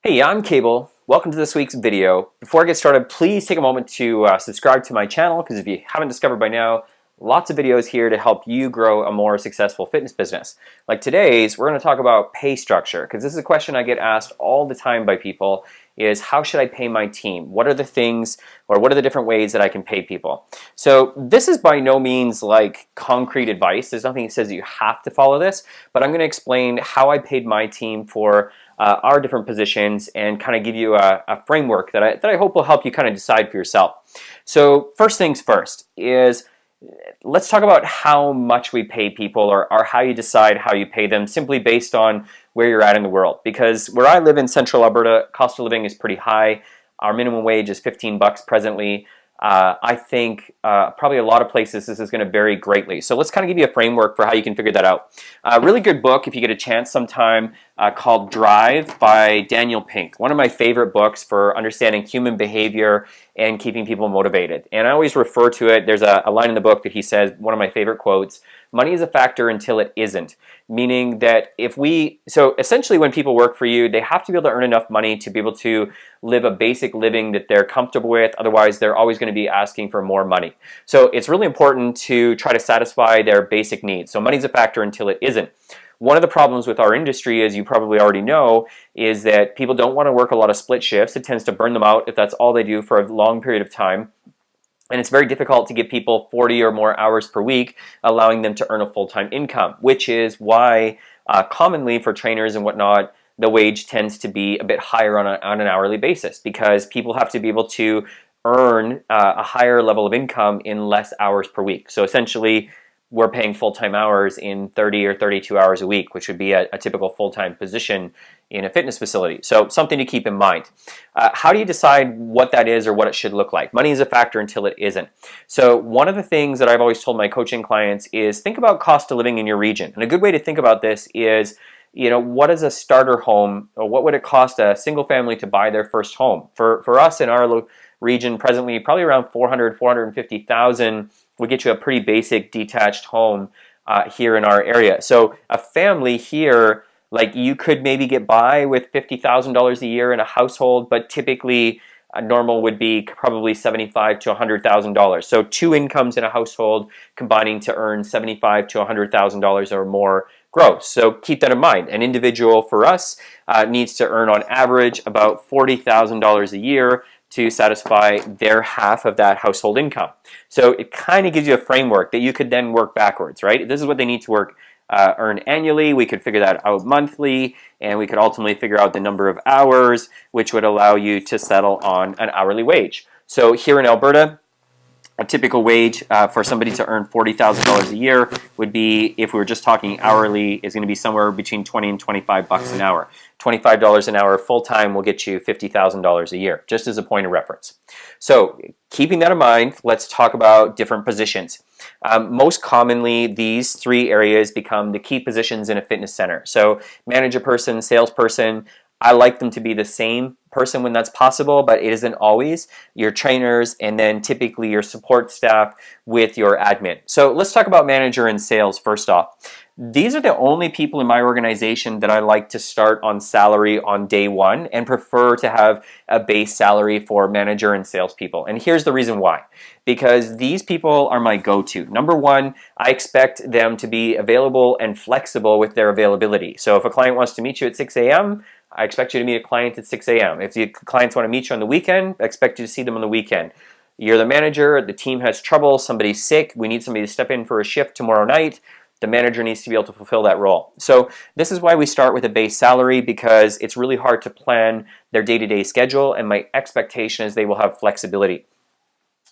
Hey, I'm Cable. Welcome to this week's video. Before I get started, please take a moment to subscribe to my channel, because if you haven't discovered by now, lots of videos here to help you grow a more successful fitness business. Like today's, we're going to talk about pay structure, because this is a question I get asked all the time by people, is how should I pay my team? What are the things, or what are the different ways that I can pay people? So this is by no means like concrete advice. There's nothing that says that you have to follow this, but I'm going to explain how I paid my team for our different positions and kind of give you a framework that I hope will help you kind of decide for yourself. So first things first is let's talk about how much we pay people, or how you decide how you pay them, simply based on where you're at in the world. Because where I live in central Alberta, cost of living is pretty high. Our minimum wage is 15 bucks presently. I think probably a lot of places this is going to vary greatly. So let's kind of give you a framework for how you can figure that out. A really good book, if you get a chance sometime, called Drive by Daniel Pink. One of my favorite books for understanding human behavior and keeping people motivated. And I always refer to it, there's a line in the book that he says, one of my favorite quotes, money is a factor until it isn't. Meaning that so essentially when people work for you, they have to be able to earn enough money to be able to live a basic living that they're comfortable with. Otherwise, they're always going to be asking for more money. So it's really important to try to satisfy their basic needs. So money's a factor until it isn't. One of the problems with our industry, as you probably already know, is that people don't want to work a lot of split shifts. It tends to burn them out if that's all they do for a long period of time. And it's very difficult to give people 40 or more hours per week, allowing them to earn a full-time income, which is why commonly for trainers and whatnot, the wage tends to be a bit higher on an hourly basis, because people have to be able to earn a higher level of income in less hours per week. So essentially, we're paying full-time hours in 30 or 32 hours a week, which would be a typical full-time position in a fitness facility. So something to keep in mind. How do you decide what that is or what it should look like? Money is a factor until it isn't. So one of the things that I've always told my coaching clients is think about cost of living in your region. And a good way to think about this is, what is a starter home, or what would it cost a single family to buy their first home? For us in our region presently, probably around 450,000 would get you a pretty basic detached home here in our area. So a family here, like, you could maybe get by with $50,000 a year in a household, but typically normal would be probably $75,000 to $100,000. So two incomes in a household combining to earn $75,000 to $100,000 or more gross. So keep that in mind. An individual for us needs to earn on average about $40,000 a year to satisfy their half of that household income. So it kind of gives you a framework that you could then work backwards, right? This is what they need to earn annually. We could figure that out monthly, and we could ultimately figure out the number of hours, which would allow you to settle on an hourly wage. So here in Alberta, a typical wage for somebody to earn $40,000 a year would be, if we were just talking hourly, is going to be somewhere between 20 and 25 bucks an hour. $25 an hour full-time will get you $50,000 a year, just as a point of reference. So keeping that in mind, let's talk about different positions. Most commonly, these three areas become the key positions in a fitness center. So manager person, salesperson, I like them to be the same person when that's possible, but it isn't always. Your trainers, and then typically your support staff with your admin. So let's talk about manager and sales first off. These are the only people in my organization that I like to start on salary on day one, and prefer to have a base salary for manager and salespeople. And here's the reason why. Because these people are my go-to. Number one, I expect them to be available and flexible with their availability. So if a client wants to meet you at 6 a.m., I expect you to meet a client at 6 a.m. If the clients want to meet you on the weekend, I expect you to see them on the weekend. You're the manager, the team has trouble, somebody's sick, we need somebody to step in for a shift tomorrow night. The manager needs to be able to fulfill that role. So this is why we start with a base salary, because it's really hard to plan their day-to-day schedule, and my expectation is they will have flexibility.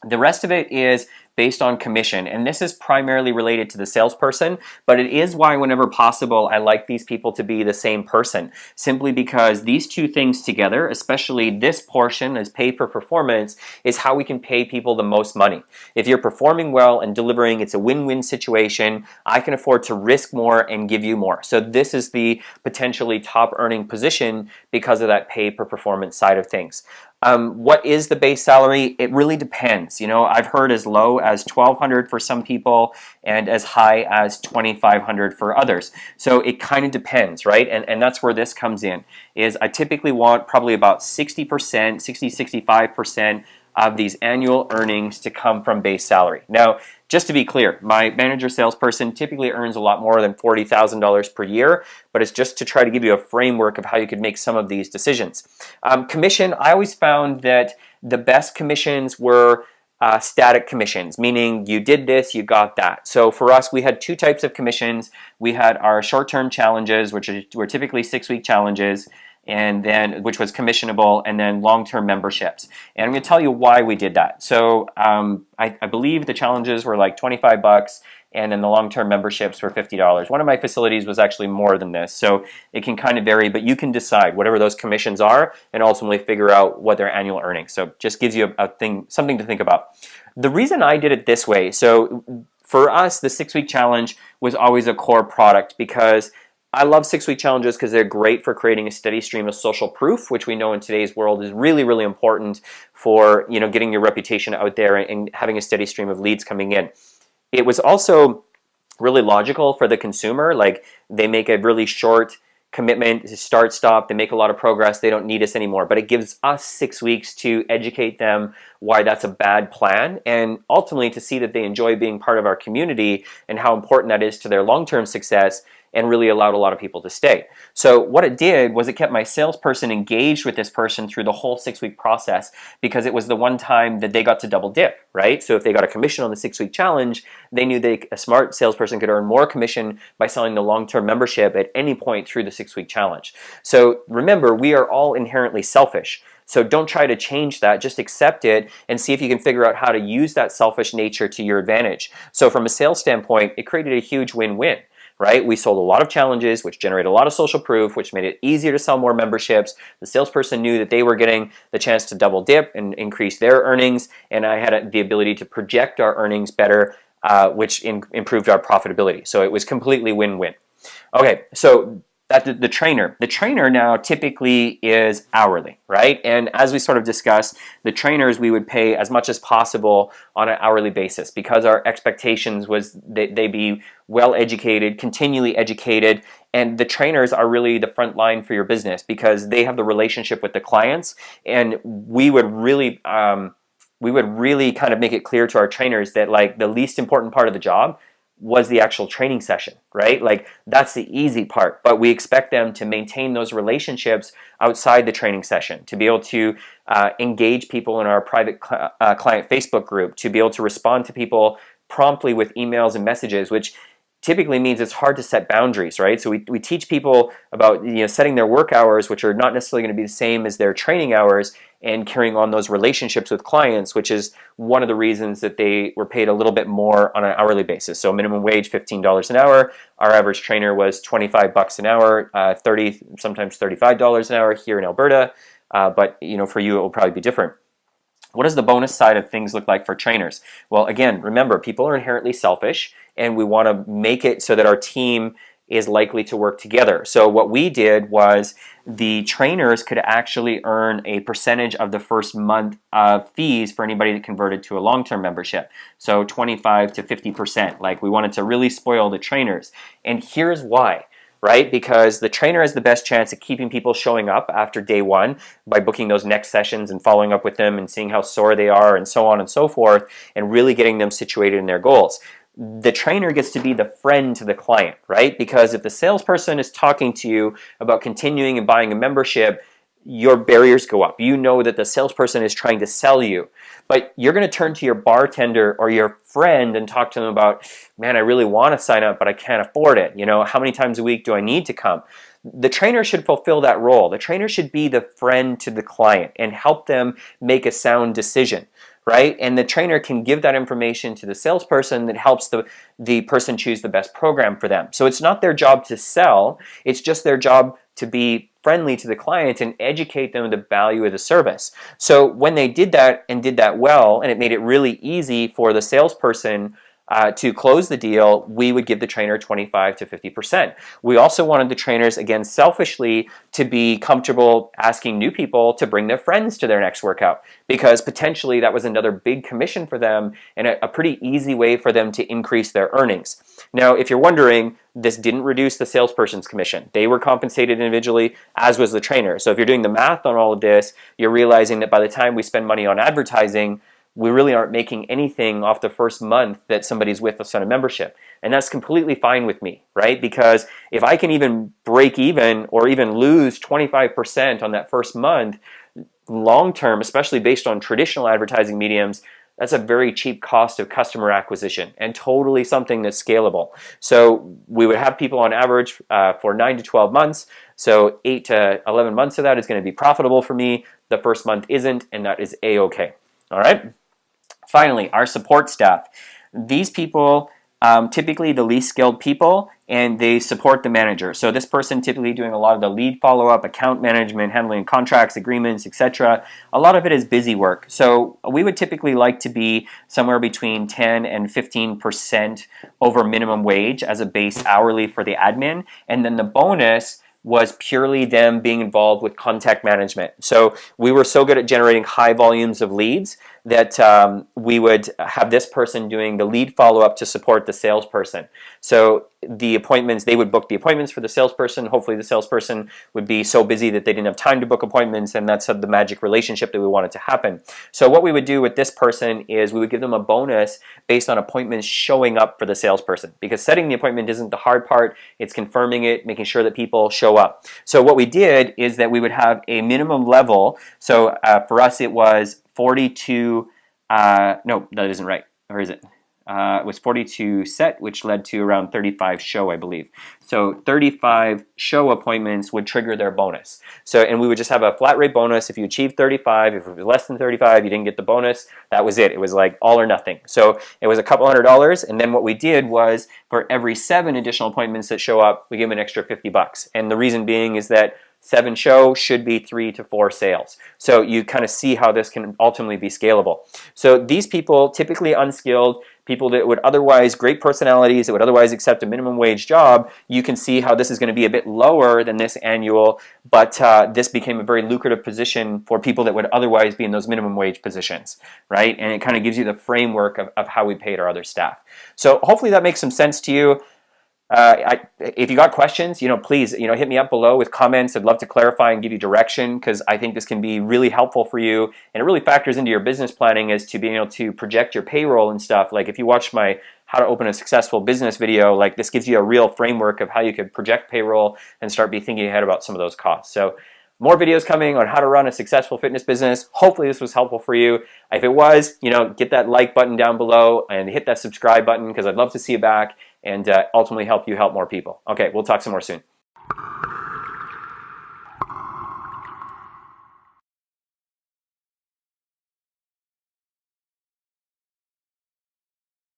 The rest of it is based on commission, and this is primarily related to the salesperson, but it is why whenever possible I like these people to be the same person, simply because these two things together, especially this portion as pay per performance, is how we can pay people the most money. If you're performing well and delivering, it's a win-win situation. I can afford to risk more and give you more. So this is the potentially top earning position because of that pay per performance side of things. What is the base salary? It really depends. You know, I've heard as low as $1,200 for some people and as high as $2,500 for others. So it kind of depends, right? And that's where this comes in, is I typically want probably about 60%, 65% of these annual earnings to come from base salary. Now, just to be clear, my manager salesperson typically earns a lot more than $40,000 per year, but it's just to try to give you a framework of how you could make some of these decisions. Commission, I always found that the best commissions were static commissions, meaning you did this, you got that. So for us, we had two types of commissions. We had our short-term challenges, which were typically 6-week challenges, and then which was commissionable, and then long-term memberships. And I'm going to tell you why we did that. So I believe the challenges were like $25, and then the long-term memberships were $50. One of my facilities was actually more than this, so it can kind of vary, but you can decide whatever those commissions are and ultimately figure out what their annual earnings. So just gives you something to think about. The reason I did it this way, so for us, the 6-week challenge was always a core product, because I love 6-week challenges because they're great for creating a steady stream of social proof, which we know in today's world is really, really important for, you know, getting your reputation out there and having a steady stream of leads coming in. It was also really logical for the consumer. Like, they make a really short commitment to start, stop, they make a lot of progress, they don't need us anymore. But it gives us 6 weeks to educate them why that's a bad plan, and ultimately to see that they enjoy being part of our community and how important that is to their long-term success, and really allowed a lot of people to stay. So what it did was it kept my salesperson engaged with this person through the whole 6-week process, because it was the one time that they got to double dip, right? So if they got a commission on the 6-week challenge, they knew a smart salesperson could earn more commission by selling the long-term membership at any point through the 6-week challenge. So remember, we are all inherently selfish. So don't try to change that, just accept it and see if you can figure out how to use that selfish nature to your advantage. So from a sales standpoint, it created a huge win-win. Right? We sold a lot of challenges, which generated a lot of social proof, which made it easier to sell more memberships. The salesperson knew that they were getting the chance to double dip and increase their earnings, and I had the ability to project our earnings better, which improved our profitability. So it was completely win-win. Okay, so the trainer. The trainer now typically is hourly, right? And as we sort of discussed, the trainers we would pay as much as possible on an hourly basis, because our expectations was that they be well educated, continually educated, and the trainers are really the front line for your business, because they have the relationship with the clients, and we would really kind of make it clear to our trainers that, like, the least important part of the job was the actual training session, right? Like, that's the easy part, but we expect them to maintain those relationships outside the training session, to be able to engage people in our private client Facebook group, to be able to respond to people promptly with emails and messages, which typically means it's hard to set boundaries, right? So we teach people about, you know, setting their work hours, which are not necessarily going to be the same as their training hours, and carrying on those relationships with clients, which is one of the reasons that they were paid a little bit more on an hourly basis. So minimum wage, $15 an hour. Our average trainer was $25 an hour, $30, sometimes $35 an hour here in Alberta. But you know, for you, it will probably be different. What does the bonus side of things look like for trainers? Well, again, remember, people are inherently selfish, and we want to make it so that our team is likely to work together. So what we did was the trainers could actually earn a percentage of the first month of fees for anybody that converted to a long-term membership. So 25 to 50%. Like, we wanted to really spoil the trainers. And here's why. Right? Because the trainer has the best chance of keeping people showing up after day one by booking those next sessions and following up with them and seeing how sore they are and so on and so forth, and really getting them situated in their goals. The trainer gets to be the friend to the client, right? Because if the salesperson is talking to you about continuing and buying a membership, your barriers go up. You know that the salesperson is trying to sell you, but you're going to turn to your bartender or your friend and talk to them about, man, I really want to sign up, but I can't afford it. You know, how many times a week do I need to come? The trainer should fulfill that role. The trainer should be the friend to the client and help them make a sound decision, right? And the trainer can give that information to the salesperson that helps the person choose the best program for them. So it's not their job to sell, it's just their job to be friendly to the client and educate them the value of the service. So when they did that and did that well, and it made it really easy for the salesperson to close the deal, we would give the trainer 25 to 50%. We also wanted the trainers, again, selfishly, to be comfortable asking new people to bring their friends to their next workout, because potentially that was another big commission for them and a pretty easy way for them to increase their earnings. Now, if you're wondering, this didn't reduce the salesperson's commission. They were compensated individually, as was the trainer. So if you're doing the math on all of this, you're realizing that by the time we spend money on advertising, we really aren't making anything off the first month that somebody's with us on a membership. And that's completely fine with me, right? Because if I can even break even or even lose 25% on that first month, long term, especially based on traditional advertising mediums, that's a very cheap cost of customer acquisition and totally something that's scalable. So we would have people on average for 9 to 12 months. So 8 to 11 months of that is going to be profitable for me. The first month isn't, and that is A-okay. All right. Finally, our support staff. These people, typically the least skilled people, and they support the manager. So this person typically doing a lot of the lead follow-up, account management, handling contracts, agreements, etc. A lot of it is busy work. So we would typically like to be somewhere between 10 and 15% over minimum wage as a base hourly for the admin. And then the bonus was purely them being involved with contact management. So we were so good at generating high volumes of leads that we would have this person doing the lead follow-up to support the salesperson. So the appointments, they would book the appointments for the salesperson. Hopefully the salesperson would be so busy that they didn't have time to book appointments, and that's the magic relationship that we wanted to happen. So what we would do with this person is we would give them a bonus based on appointments showing up for the salesperson, because setting the appointment isn't the hard part. It's confirming it, making sure that people show up. So what we did is that we would have a minimum level. So for us it was 42, no, that isn't right. Or is it? It was 42 set, which led to around 35 show, I believe. So 35 show appointments would trigger their bonus. So, and we would just have a flat rate bonus. If you achieved 35, if it was less than 35, you didn't get the bonus. That was it. It was like all or nothing. So it was a couple $100. And then what we did was for every 7 additional appointments that show up, we give them an extra $50. And the reason being is that 7 show should be 3 to 4 sales. So you kind of see how this can ultimately be scalable. So these people, typically unskilled, people that would otherwise, great personalities, that would otherwise accept a minimum wage job, you can see how this is going to be a bit lower than this annual, but this became a very lucrative position for people that would otherwise be in those minimum wage positions, right? And it kind of gives you the framework of how we paid our other staff. So hopefully that makes some sense to you. If you got questions, please, hit me up below with comments. I'd love to clarify and give you direction, because I think this can be really helpful for you, and it really factors into your business planning as to being able to project your payroll and stuff. Like if you watch my How to Open a Successful Business video, like this gives you a real framework of how you could project payroll and start be thinking ahead about some of those costs. So more videos coming on how to run a successful fitness business. Hopefully this was helpful for you. If it was, get that like button down below and hit that subscribe button, because I'd love to see you back and ultimately help you help more people. Okay, we'll talk some more soon.